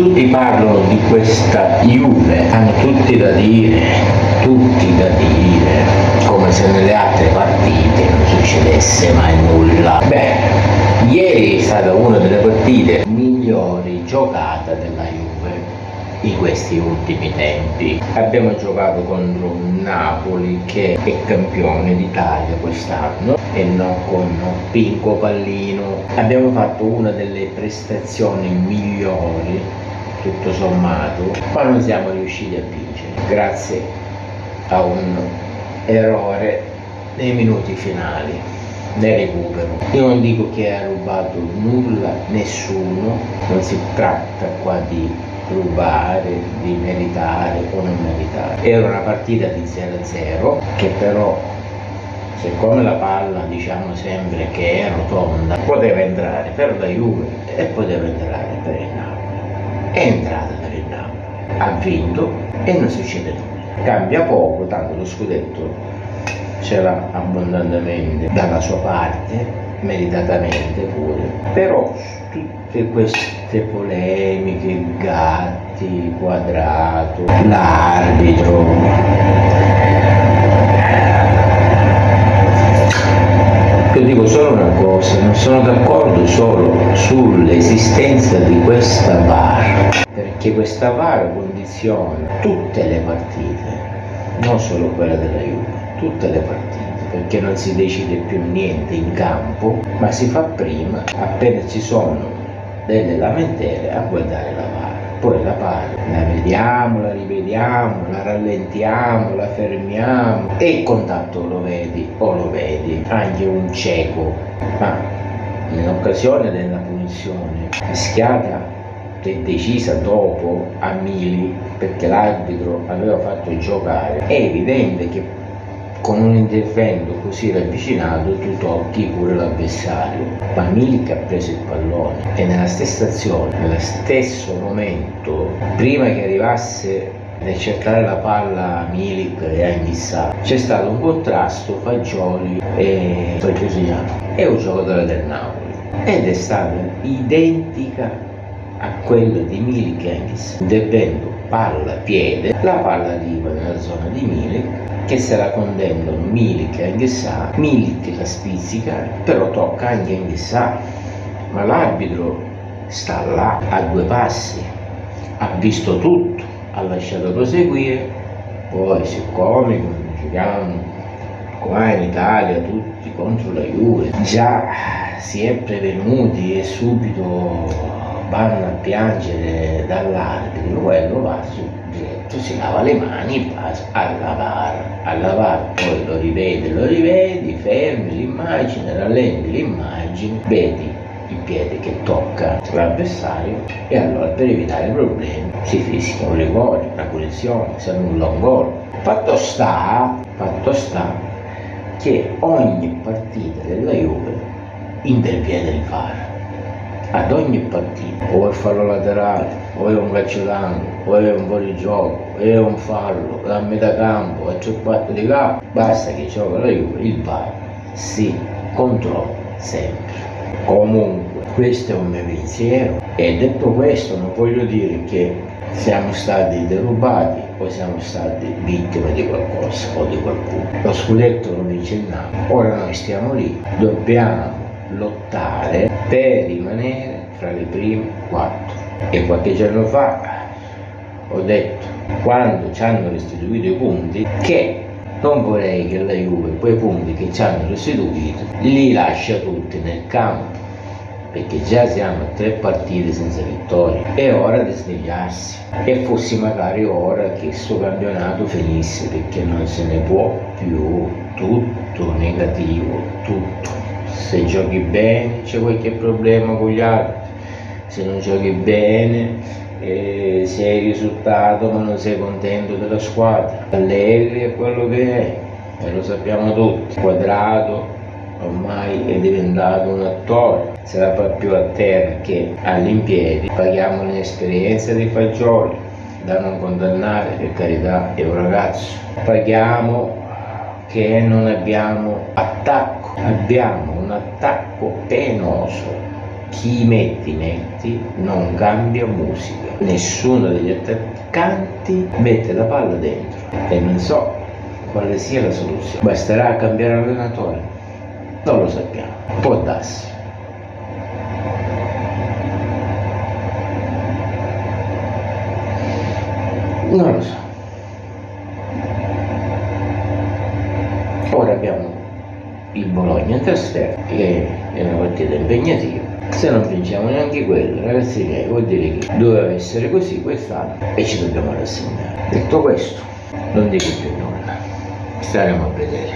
Tutti parlano di questa Juve, hanno tutti da dire, come se nelle altre partite non succedesse mai nulla. Beh, ieri è stata una delle partite migliori giocate della Juve in questi ultimi tempi. Abbiamo giocato contro un Napoli che è campione d'Italia quest'anno e non con Pinco Pallino. Abbiamo fatto una delle prestazioni migliori tutto sommato, ma non siamo riusciti a vincere grazie a un errore nei minuti finali nel recupero. Io non dico che ha rubato nulla, nessuno, non si tratta qua di rubare, di meritare o non meritare. Era una partita di 0-0 che però, siccome la palla diciamo sempre che è rotonda, poteva entrare per la Juve e poteva entrare per il Napoli. È entrata per il Napoli, ha vinto e non succede nulla. Cambia poco, tanto lo scudetto ce l'ha abbondantemente dalla sua parte, meritatamente pure. Però tutte queste polemiche, Gatti, Quadrato, l'arbitro, io dico solo una cosa, non sono d'accordo solo sull'esistenza di questa VAR, perché questa VAR condiziona tutte le partite, non solo quella della Juve, tutte le partite, perché non si decide più niente in campo, ma si fa prima, appena ci sono delle lamentele, a guardare la VAR. Poi la VAR la vediamo, la rivediamo, la rallentiamo, la fermiamo e il contatto lo vedi o lo vedi, anche un cieco. Ma in occasione della punizione fischiata e decisa dopo a Milik, perché l'arbitro aveva fatto giocare, è evidente che con un intervento così ravvicinato tu tocchi pure l'avversario, ma Milik ha preso il pallone e nella stessa azione, nello stesso momento, prima che arrivasse a cercare la palla Milik e Anghissà, c'è stato un contrasto Fagioli e è un giocatore del Napoli ed è stata identica a quello di Milik e Anghissà. Intervento palla piede, la palla arriva nella zona di Milik che se la contendono Milik e Anghissà, Milik la spizzica, però tocca anche Anghissà, ma l'arbitro sta là a due passi, ha visto tutto, ha lasciato proseguire. Poi siccome giochiamo qua in Italia tutti contro la Juve, già si è prevenuti e subito vanno a piangere dall'arbitro, quello va su diretto, si lava le mani, va a lavare, poi lo rivedi, fermi l'immagine, rallenti l'immagine, vedi il piede che tocca l'avversario e allora per evitare problemi si fischia un rigore, una punizione, si annulla un gol. Fatto sta che ogni partita della Juve interviene il VAR. Ad ogni partita, o è fallo laterale, o è un calcio d'angolo, o è un fuorigioco, o è un fallo da metà campo, a 3/4 di campo, basta che gioca la Juve, il VAR si controlla sempre. Comunque, questo è un mio pensiero e detto questo non voglio dire che siamo stati derubati o siamo stati vittime di qualcosa o di qualcuno. Lo scudetto lo vince il Napoli, ora noi stiamo lì, dobbiamo lottare per rimanere fra le prime 4 e qualche giorno fa ho detto, quando ci hanno restituito i punti, che non vorrei che la Juve quei punti che ci hanno restituito li lascia tutti nel campo, perché già siamo a 3 partite senza vittoria, è ora di svegliarsi e fossi magari ora che questo campionato finisse, perché non se ne può più, tutto negativo, tutto. Se giochi bene c'è qualche problema con gli altri, se non giochi bene sei risultato ma non sei contento della squadra. Allegri è quello che è e lo sappiamo tutti. Quadrato ormai è diventato un attore, se la fa più a terra che all'impiedi. Paghiamo l'inesperienza di Fagioli, da non condannare, per carità, è un ragazzo. Paghiamo che non abbiamo attacco, abbiamo un attacco penoso, chi metti, non cambia musica. Nessuno degli attaccanti mette la palla dentro e non so quale sia la soluzione. Basterà cambiare allenatore? Non lo sappiamo, può darsi. Non lo so. Ora abbiamo il Bologna in trasferta, che è una partita impegnativa. Se non vinciamo neanche quello, ragazzi miei, vuol dire che doveva essere così quest'anno e ci dobbiamo rassegnare. Detto questo, non dico più nulla. Staremo a vedere.